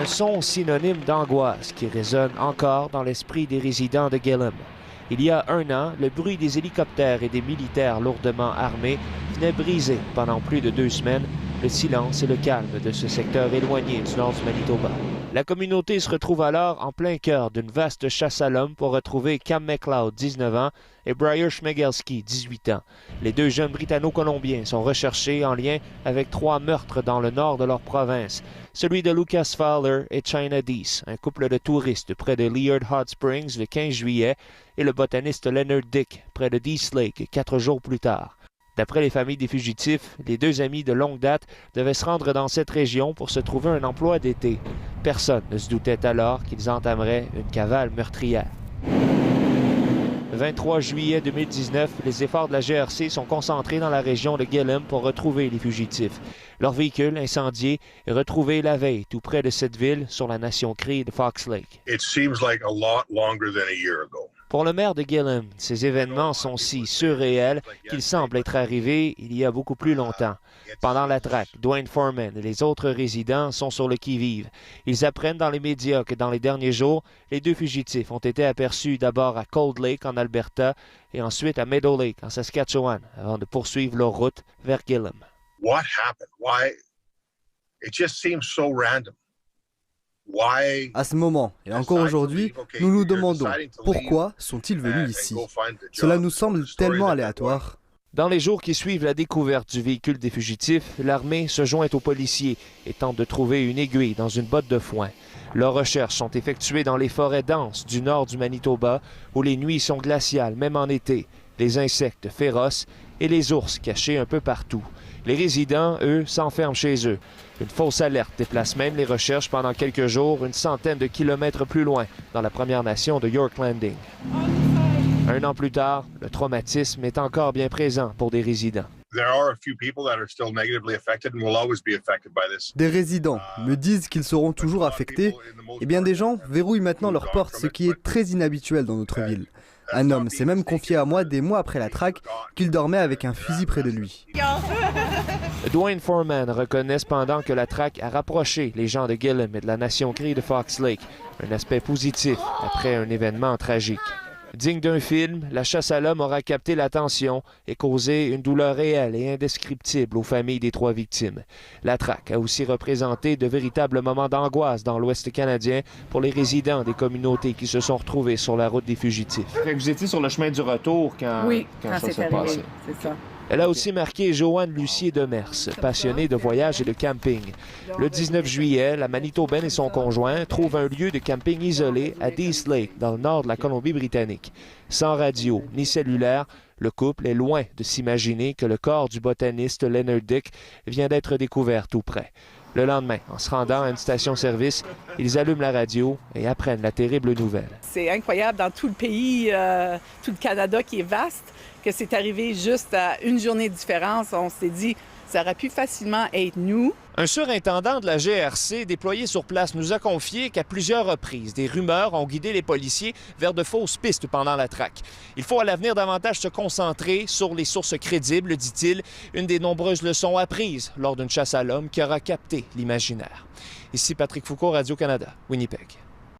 Un son synonyme d'angoisse qui résonne encore dans l'esprit des résidents de Gillam. Il y a un an, le bruit des hélicoptères et des militaires lourdement armés venait briser pendant plus de 2 semaines le silence et le calme de ce secteur éloigné du nord du Manitoba. La communauté se retrouve alors en plein cœur d'une vaste chasse à l'homme pour retrouver Cam McLeod, 19 ans, et Briar Schmegelski, 18 ans. Les 2 jeunes Britanno-Colombiens sont recherchés en lien avec 3 meurtres dans le nord de leur province. Celui de Lucas Fowler et China Deese, un couple de touristes près de Liard Hot Springs le 15 juillet, et le botaniste Leonard Dick près de Deese Lake 4 jours plus tard. D'après les familles des fugitifs, les 2 amis de longue date devaient se rendre dans cette région pour se trouver un emploi d'été. Personne ne se doutait alors qu'ils entameraient une cavale meurtrière. Le 23 juillet 2019, les efforts de la GRC sont concentrés dans la région de Gillam pour retrouver les fugitifs. Leur véhicule, incendié, est retrouvé la veille tout près de cette ville sur la nation Cree de Fox Lake. It seems like a lot longer than a year ago. Pour le maire de Gillam, ces événements sont si surréels qu'ils semblent être arrivés il y a beaucoup plus longtemps. Pendant la traque, Dwayne Foreman et les autres résidents sont sur le qui-vive. Ils apprennent dans les médias que dans les derniers jours, les 2 fugitifs ont été aperçus d'abord à Cold Lake en Alberta et ensuite à Meadow Lake en Saskatchewan avant de poursuivre leur route vers Gillam. What happened? Why? It just seems so random. Why? À ce moment, et encore aujourd'hui, nous nous demandons pourquoi sont-ils venus ici. Cela nous semble tellement aléatoire. Dans les jours qui suivent la découverte du véhicule des fugitifs, l'armée se joint aux policiers et tente de trouver une aiguille dans une botte de foin. Leurs recherches sont effectuées dans les forêts denses du nord du Manitoba, où les nuits sont glaciales, même en été, les insectes féroces et les ours cachés un peu partout. Les résidents, eux, s'enferment chez eux. Une fausse alerte déplace même les recherches pendant quelques jours, une centaine de kilomètres plus loin, dans la Première Nation de York Landing. 1 an plus tard, le traumatisme est encore bien présent pour des résidents. Des résidents me disent qu'ils seront toujours affectés, et bien des gens verrouillent maintenant leurs portes, ce qui est très inhabituel dans notre ville. Un homme s'est même confié à moi des mois après la traque qu'il dormait avec un fusil près de lui. Dwayne Foreman reconnaît cependant que la traque a rapproché les gens de Gillam et de la nation Cree de Fox Lake, un aspect positif après un événement tragique. Digne d'un film, la chasse à l'homme aura capté l'attention et causé une douleur réelle et indescriptible aux familles des 3 victimes. La traque a aussi représenté de véritables moments d'angoisse dans l'Ouest canadien pour les résidents des communautés qui se sont retrouvés sur la route des fugitifs. Vous étiez sur le chemin du retour quand ça s'est passé. C'est ça. Elle a aussi marqué Joanne Lucier Demers, passionnée de voyage et de camping. Le 19 juillet, la Manitobaine et son conjoint trouvent un lieu de camping isolé à Deese Lake, dans le nord de la Colombie-Britannique. Sans radio ni cellulaire, le couple est loin de s'imaginer que le corps du botaniste Leonard Dick vient d'être découvert tout près. Le lendemain, en se rendant à une station-service, ils allument la radio et apprennent la terrible nouvelle. C'est incroyable dans tout le pays, tout le Canada qui est vaste, que c'est arrivé juste à une journée de différence. On s'est dit, ça aurait pu facilement être nous. Un surintendant de la GRC déployé sur place nous a confié qu'à plusieurs reprises, des rumeurs ont guidé les policiers vers de fausses pistes pendant la traque. Il faut à l'avenir davantage se concentrer sur les sources crédibles, dit-il, une des nombreuses leçons apprises lors d'une chasse à l'homme qui aura capté l'imaginaire. Ici Patrick Foucault, Radio-Canada, Winnipeg.